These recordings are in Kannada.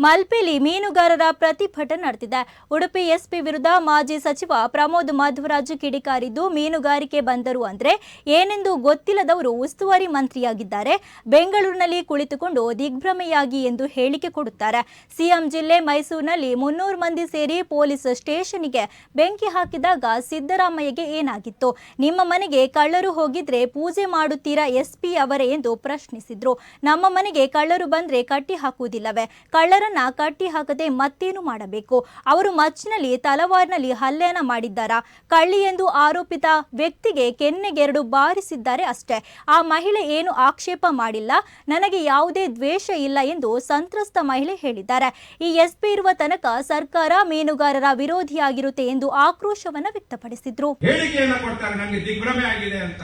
ಮಲ್ಪೆಯಲ್ಲಿ ಮೀನುಗಾರರ ಪ್ರತಿಭಟನೆ ನಡೆದಿದೆ. ಉಡುಪಿ ಎಸ್ಪಿ ವಿರುದ್ಧ ಮಾಜಿ ಸಚಿವ ಪ್ರಮೋದ್ ಮಧ್ವರಾಜ್ ಕಿಡಿಕಾರಿದ್ದು, ಮೀನುಗಾರಿಕೆ ಬಂದರು ಅಂದ್ರೆ ಏನೆಂದು ಗೊತ್ತಿಲ್ಲದವರು ಉಸ್ತುವಾರಿ ಮಂತ್ರಿಯಾಗಿದ್ದಾರೆ, ಬೆಂಗಳೂರಿನಲ್ಲಿ ಕುಳಿತುಕೊಂಡು ದಿಗ್ಭ್ರಮೆಯಾಗಿ ಎಂದು ಹೇಳಿಕೆ ಕೊಡುತ್ತಾರೆ. ಸಿಎಂ ಜಿಲ್ಲೆ ಮೈಸೂರಿನಲ್ಲಿ 300 ಮಂದಿ ಸೇರಿ ಪೊಲೀಸ್ ಸ್ಟೇಷನ್ಗೆ ಬೆಂಕಿ ಹಾಕಿದಾಗ ಸಿದ್ದರಾಮಯ್ಯಗೆ ಏನಾಗಿತ್ತು? ನಿಮ್ಮ ಮನೆಗೆ ಕಳ್ಳರು ಹೋಗಿದ್ರೆ ಪೂಜೆ ಮಾಡುತ್ತೀರಾ ಎಸ್ಪಿ ಅವರೇ ಎಂದು ಪ್ರಶ್ನಿಸಿದ್ರು. ನಮ್ಮ ಮನೆಗೆ ಕಳ್ಳರು ಬಂದ್ರೆ ಕಟ್ಟಿ ಹಾಕುವುದಿಲ್ಲವೇ? ಕಳ್ಳರನ್ನ ಕಟ್ಟಿ ಹಾಕದೆ ಮತ್ತೇನು ಮಾಡಬೇಕು? ಅವರು ಮಚ್ಚಿನಲ್ಲಿ ತಲವಾರಿನಲ್ಲಿ ಹಲ್ಲೆಯನ್ನ ಮಾಡಿದ್ದಾರಾ? ಕಳ್ಳಿ ಎಂದು ಆರೋಪಿತ ವ್ಯಕ್ತಿಗೆ ಕೆನ್ನೆಗೆರಡು ಬಾರಿಸಿದ್ದಾರೆ ಅಷ್ಟೇ. ಆ ಮಹಿಳೆ ಏನು ಆಕ್ಷೇಪ ಮಾಡಿಲ್ಲ, ನನಗೆ ಯಾವುದೇ ದ್ವೇಷ ಇಲ್ಲ ಎಂದು ಸಂತ್ರಸ್ತ ಮಹಿಳೆ ಹೇಳಿದ್ದಾರೆ. ಈ ಎಸ್ಪಿ ಇರುವ ತನಕ ಸರ್ಕಾರ ಮೀನುಗಾರರ ವಿರೋಧಿಯಾಗಿರುತ್ತೆ ಎಂದು ಆಕ್ರೋಶವನ್ನ ವ್ಯಕ್ತಪಡಿಸಿದ್ರು. ಹೇಳಿಕೆಯನ್ನು ಕೊಡ್ತಾರೆ, ನನಗೆ ದಿಗ್ಭ್ರಮೆ ಆಗಿದೆ ಅಂತ.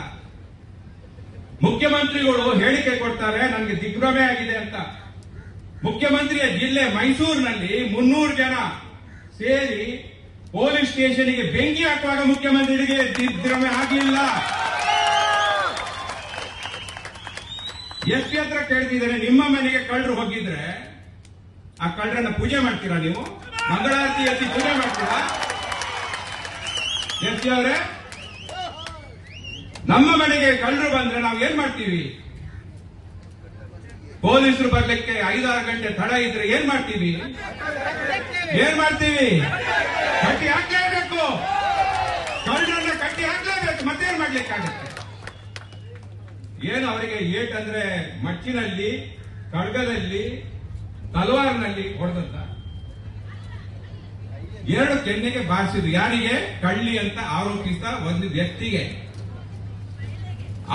ಮುಖ್ಯಮಂತ್ರಿಗಳು ಹೇಳಿಕೆ ಕೊಡ್ತಾರೆ, ನನಗೆ ದಿಗ್ಭ್ರಮೆ ಆಗಿದೆ ಅಂತ. ಮುಖ್ಯಮಂತ್ರಿಯ ಜಿಲ್ಲೆ ಮೈಸೂರಿನಲ್ಲಿ 300 ಜನ ಸೇರಿ ಪೊಲೀಸ್ ಸ್ಟೇಷನ್ಗೆ ಬೆಂಕಿ ಹಾಕುವಾಗ ಮುಖ್ಯಮಂತ್ರಿಗೆ ದಿಗ್ಭ್ರಮೆ ಆಗಲಿಲ್ಲ. ಎಸ್ಪಿ ಹತ್ರ ಕೇಳ್ತಿದ್ದಾರೆ, ನಿಮ್ಮ ಮನೆಗೆ ಕಳ್ಳರು ಹೋಗಿದ್ರೆ ಆ ಕಳ್ಳರನ್ನ ಪೂಜೆ ಮಾಡ್ತೀರಾ? ನೀವು ಮಂಗಳಾರತಿ ಎತ್ತಿ ಪೂಜೆ ಮಾಡ್ತೀರಾ? ಎಸ್ಪಿ ಅವರೇ, ನಮ್ಮ ಮನೆಗೆ ಕಳ್ಳರು ಬಂದ್ರೆ ನಾವು ಏನ್ ಮಾಡ್ತೀವಿ? ಪೊಲೀಸರು ಬರ್ಲಿಕ್ಕೆ 5-6 ಗಂಟೆ ತಡ ಇದ್ರೆ ಏನ್ ಮಾಡ್ತೀವಿ? ಕಟ್ಟಿ ಹಾಕ್ಲೇಬೇಕು. ಕಳ್ಳರನ್ನ ಕಟ್ಟಿ ಹಾಕ್ಲೇಬೇಕು. ಮತ್ತೇನ್ ಮಾಡ್ಲಿಕ್ಕಾಗತ್ತೆ? ಏನು ಅವರಿಗೆ ಏಟ್ ಅಂದ್ರೆ ಮಚ್ಚಿನಲ್ಲಿ, ಖಡ್ಗದಲ್ಲಿ, ತಲವಾರಿನಲ್ಲಿ ಹೊಡೆದಂತ 2 ಕೆನ್ನೆಗೆ ಬಾರಿಸಿದ್ರು. ಯಾರಿಗೆ? ಕಳ್ಳಿ ಅಂತ ಆರೋಪಿಸಿದ ಒಂದು ವ್ಯಕ್ತಿಗೆ.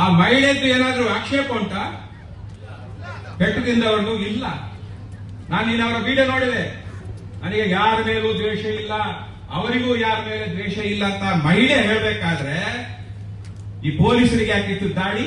ಆ ಮಹಿಳೆದ್ದು ಏನಾದ್ರೂ ಆಕ್ಷೇಪ ಉಂಟಾ? ಪೆಟ್ಟು ತಿಂದವರದು ಇಲ್ಲ. ನಾನು ಅವರ ವಿಡಿಯೋ ನೋಡಿದೆ. ನನಗೆ ಯಾರ ಮೇಲೂ ದ್ವೇಷ ಇಲ್ಲ, ಅವರಿಗೂ ಯಾರ ಮೇಲೆ ದ್ವೇಷ ಇಲ್ಲ ಅಂತ ಮಹಿಳೆ ಹೇಳಬೇಕಾದ್ರೆ ಈ ಪೊಲೀಸರಿಗೆ ಯಾಕಿತ್ತು ದಾಳಿ?